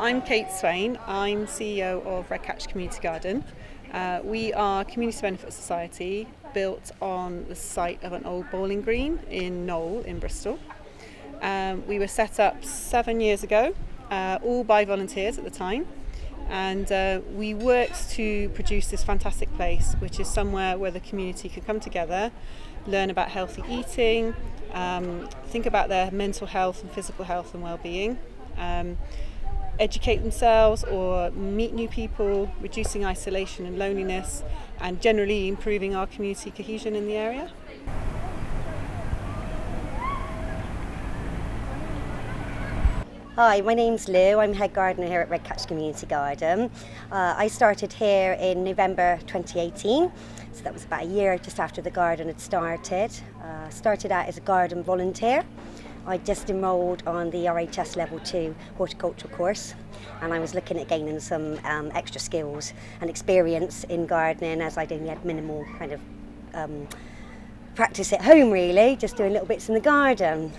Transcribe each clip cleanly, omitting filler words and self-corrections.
I'm Kate Swain. I'm CEO of Redcatch Community Garden. We are a community benefit society built on the site of an old bowling green in Knowle in Bristol. We were set up 7 years ago, all by volunteers at the time, and we worked to produce this fantastic place, which is somewhere where the community can come together, learn about healthy eating, think about their mental health and physical health and well-being, educate themselves or meet new people, reducing isolation and loneliness, and generally improving our community cohesion in the area. Hi, my name's Lou. I'm head gardener here at Redcatch Community Garden. I started here in November 2018, so that was about a year just after the garden had started. Started out as a garden volunteer. I just enrolled on the RHS Level 2 horticultural course, and I was looking at gaining some extra skills and experience in gardening, as I'd only had minimal kind of practice at home, really, just doing little bits in the garden.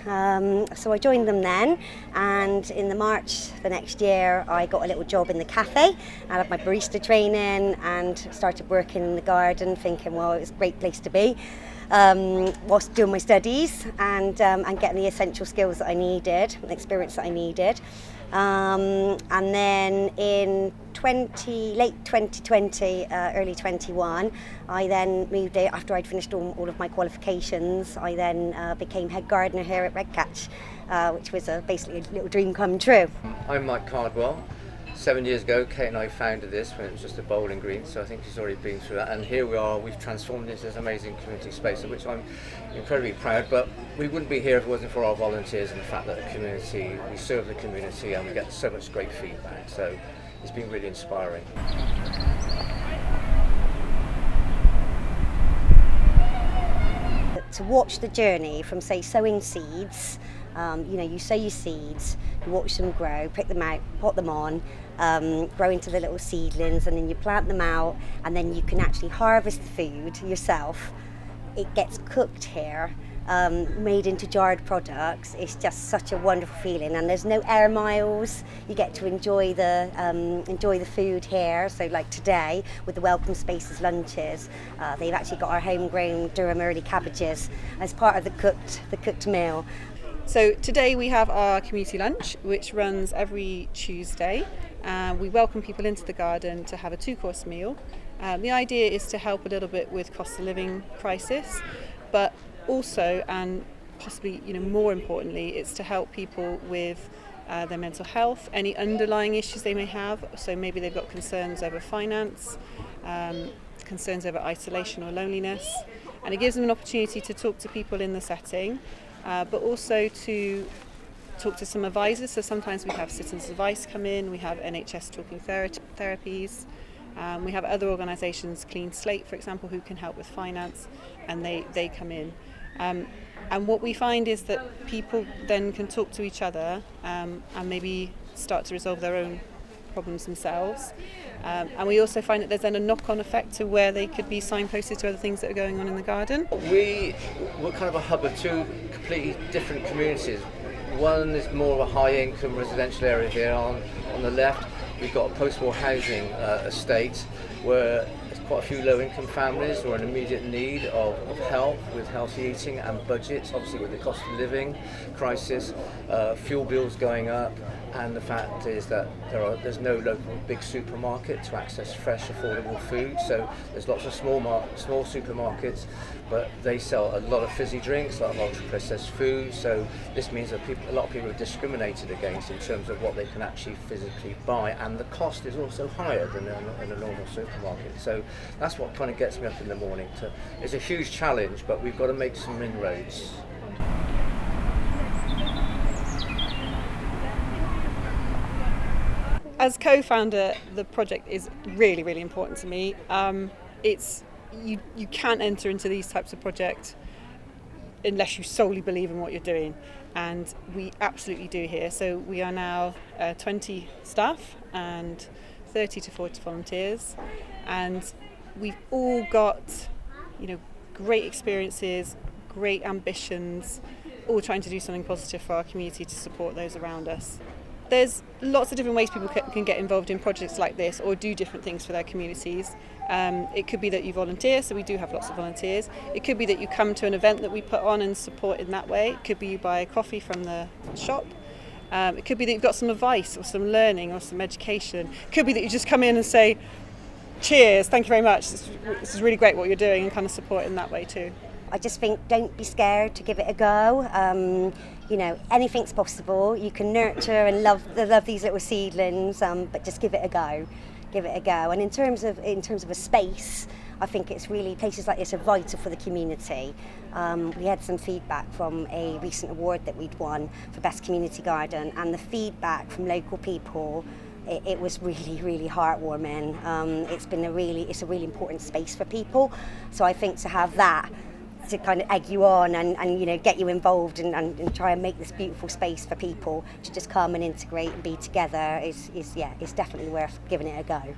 So I joined them then, and in the March the next year I got a little job in the cafe. I had my barista training and started working in the garden, thinking, well, it was a great place to be, whilst doing my studies and getting the essential skills that I needed, the experience that I needed. And then in late 2020, early 21, I then moved out after I'd finished all of my qualifications. I then became head gardener here at Redcatch, which was basically a little dream come true. I'm Mike Cardwell. 7 years ago, Kate and I founded this when it was just a bowling green, so I think she's already been through that. And here we are, we've transformed into this amazing community space, of which I'm incredibly proud. But we wouldn't be here if it wasn't for our volunteers and the fact that the community, we serve the community and we get so much great feedback. So it's been really inspiring. To watch the journey from, say, sowing seeds, you sow your seeds, you watch them grow, pick them out, pot them on, grow into the little seedlings, and then you plant them out, and then you can actually harvest the food yourself. It gets cooked here, made into jarred products. It's just such a wonderful feeling, and there's no air miles. You get to enjoy the food here. So like today with the Welcome Spaces lunches, they've actually got our homegrown Durham early cabbages as part of the cooked meal. So today we have our community lunch, which runs every Tuesday. We welcome people into the garden to have a 2-course meal. The idea is to help a little bit with cost of living crisis, but also, and possibly more importantly, it's to help people with their mental health, any underlying issues they may have. So maybe they've got concerns over finance, concerns over isolation or loneliness, and it gives them an opportunity to talk to people in the setting, but also to talk to some advisors. So sometimes we have citizens advice come in, we have NHS talking therapies, we have other organisations, Clean Slate for example, who can help with finance, and they come in. And what we find is that people then can talk to each other and maybe start to resolve their own problems themselves. And we also find that there's then a knock-on effect to where they could be signposted to other things that are going on in the garden. We're kind of a hub of two completely different communities. One is more of a high-income residential area here on the left. We've got a post-war housing estate where there's quite a few low-income families who are in immediate need of help with healthy eating and budgets, obviously with the cost of living crisis, fuel bills going up, and the fact is that there's no local big supermarket to access fresh, affordable food. So there's lots of small supermarkets, but they sell a lot of fizzy drinks, a lot of ultra-processed food. So this means that a lot of people are discriminated against in terms of what they can actually physically buy, and the cost is also higher than in a normal supermarket. So that's what kind of gets me up in the morning. It's a huge challenge, but we've got to make some inroads. As co-founder, the project is really, really important to me. You can't enter into these types of projects unless you solely believe in what you're doing, and we absolutely do here. So we are now 20 staff and 30 to 40 volunteers, and we've all got great experiences, great ambitions, all trying to do something positive for our community to support those around us. There's lots of different ways people can get involved in projects like this or do different things for their communities. It could be that you volunteer, so we do have lots of volunteers. It could be that you come to an event that we put on and support in that way. It could be you buy a coffee from the shop. It could be that you've got some advice or some learning or some education. It could be that you just come in and say, cheers, thank you very much, this is really great what you're doing, and kind of support in that way too. I just think don't be scared to give it a go. You know, anything's possible. You can nurture and love these little seedlings, but just give it a go. Give it a go. And in terms of a space, I think it's really, places like this are vital for the community. We had some feedback from a recent award that we'd won for Best Community Garden, and the feedback from local people, it was really, really heartwarming. It's a really important space for people. So I think to have that to kind of egg you on and you know, get you involved and try and make this beautiful space for people to just come and integrate and be together is definitely worth giving it a go.